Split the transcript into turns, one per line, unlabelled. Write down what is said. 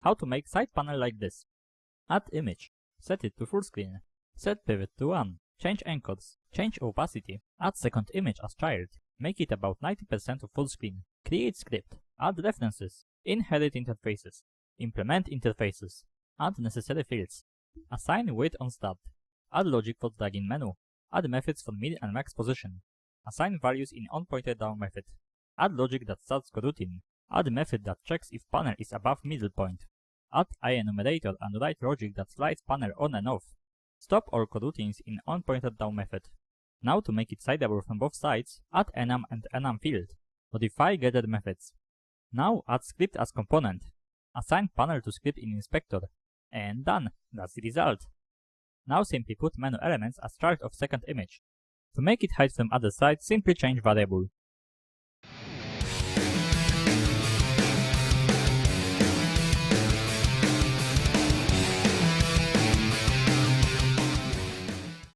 How to make side panel like this. Add image. Set it to full screen. Set pivot to 1. Change encodes. Change opacity. Add second image as child. Make it about 90% of full screen. Create script. Add references. Inherit interfaces. Implement interfaces. Add necessary fields. Assign weight on start. Add logic for dragging menu. Add methods for min and max position. Assign values in onPointerDown method. Add logic that starts coroutine. Add method that checks if panel is above middle point. Add IEnumerator and write logic that slides panel on and off. Stop all coroutines in onPointerDown method. Now to make it slidable from both sides, add enum and enum field. Modify gather methods. Now add script as component. Assign panel to script in inspector. And done, that's the result. Now simply put menu elements as child of second image. To make it hide from other side, simply change variable.